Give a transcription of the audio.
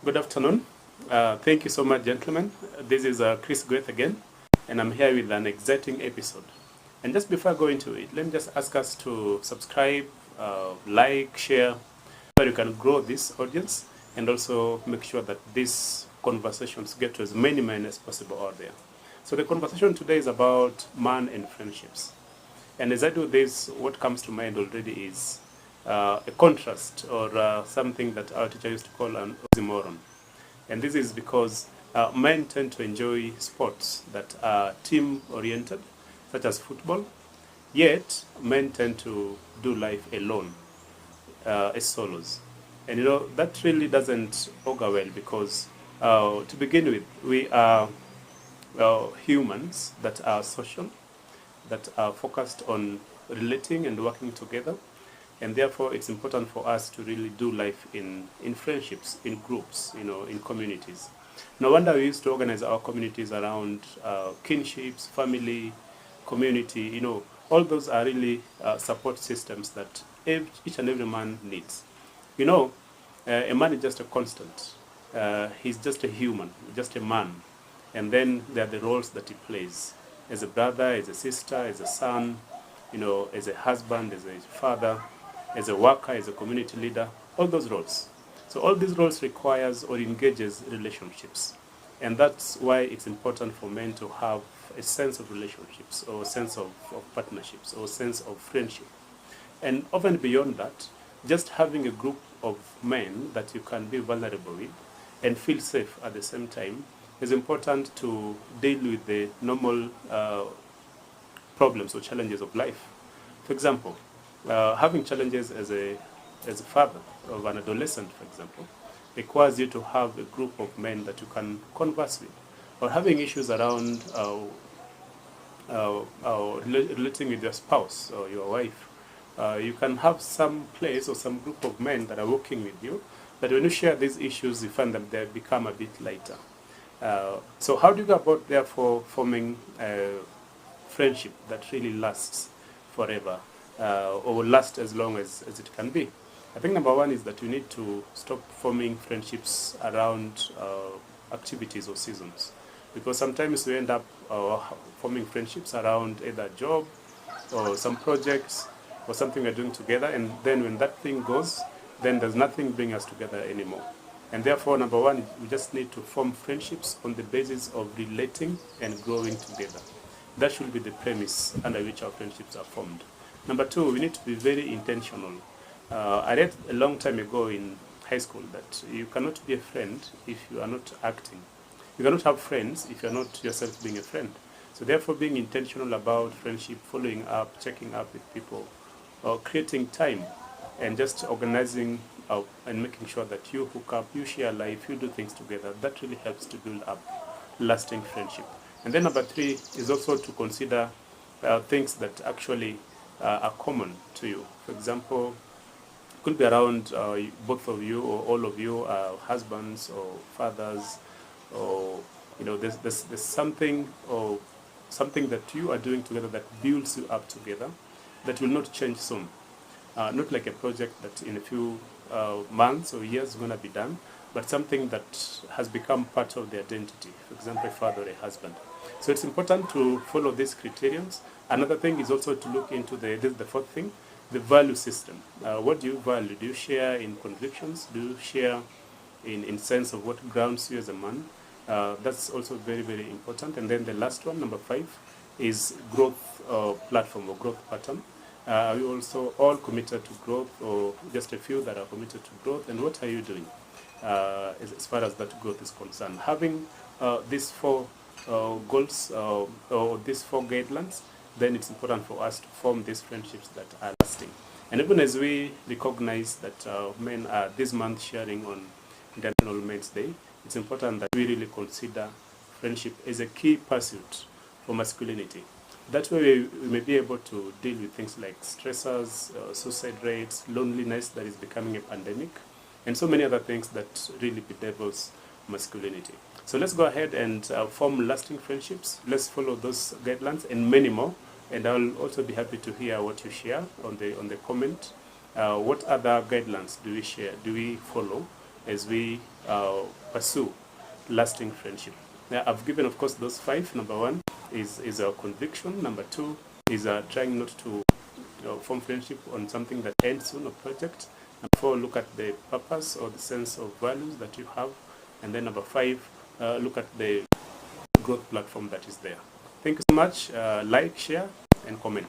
Good afternoon. Thank you so much, gentlemen. This is Chris Gweth again, and I'm here with an exciting episode. And just before I go into it, let me just ask us to subscribe, like, share, so you can grow this audience and also make sure that these conversations get to as many men as possible out there. So the conversation today is about man and friendships. And as I do this, what comes to mind already is a contrast or something that our teacher used to call an oxymoron. And this is because men tend to enjoy sports that are team-oriented, such as football, yet men tend to do life alone, as solos. And that really doesn't augur well because to begin with, we are humans that are social, that are focused on relating and working together. And therefore, it's important for us to really do life in friendships, in groups, in communities. No wonder we used to organize our communities around kinships, family, community. All those are really support systems that each and every man needs. A man is just a constant. He's just a human, just a man. And then there are the roles that he plays as a brother, as a sister, as a son, as a husband, as a father, as a worker, as a community leader, all those roles. So all these roles requires or engages relationships. And that's why it's important for men to have a sense of relationships or a sense of partnerships or a sense of friendship. And often beyond that, just having a group of men that you can be vulnerable with and feel safe at the same time is important to deal with the normal problems or challenges of life. For example, having challenges as a father of an adolescent, for example, requires you to have a group of men that you can converse with. Or having issues around relating with your spouse or your wife, you can have some place or some group of men that are working with you, but when you share these issues, you find that they become a bit lighter. So how do you go about, therefore, forming a friendship that really lasts forever? Or will last as long as it can be. I think number one is that you need to stop forming friendships around activities or seasons. Because sometimes we end up forming friendships around either a job or some projects or something we're doing together, and then when that thing goes, then there's nothing bringing us together anymore. And therefore, number one, we just need to form friendships on the basis of relating and growing together. That should be the premise under which our friendships are formed. Number two, we need to be very intentional. I read a long time ago in high school that you cannot be a friend if you are not acting. You cannot have friends if you are not yourself being a friend. So therefore, being intentional about friendship, following up, checking up with people, or creating time, and just organizing and making sure that you hook up, you share life, you do things together, that really helps to build up lasting friendship. And then number three is also to consider things that actually are common to you. For example, it could be around both of you or all of you are husbands or fathers, or there's something or something that you are doing together that builds you up together that will not change soon. Not like a project that in a few months or years is going to be done, but something that has become part of the identity. For example, a father or a husband. So it's important to follow these criterions. Another thing is also to look into this is the fourth thing, the value system. What do you value? Do you share in convictions? Do you share in sense of what grounds you as a man? That's also very, very important. And then the last one, number 5, is growth platform or growth pattern. Are you also all committed to growth, or just a few that are committed to growth? And what are you doing as far as that growth is concerned? Having these 4 goals or these 4 guidelines, then it's important for us to form these friendships that are lasting. And even as we recognize that men are this month sharing on International Men's Day, it's important that we really consider friendship as a key pursuit for masculinity. That way we may be able to deal with things like stressors, suicide rates, loneliness that is becoming a pandemic, and so many other things that really bedevils masculinity. So let's go ahead and form lasting friendships. Let's follow those guidelines and many more. And I'll also be happy to hear what you share on the comment. What other guidelines do we share? Do we follow as we pursue lasting friendship. Now, I've given, of course, those 5. Number 1 is our conviction. Number 2 is trying not to form friendship on something that ends soon, a project. Number 4, look at the purpose or the sense of values that you have. And then number 5, look at the growth platform that is there. Thank you so much. Like, share, and comment.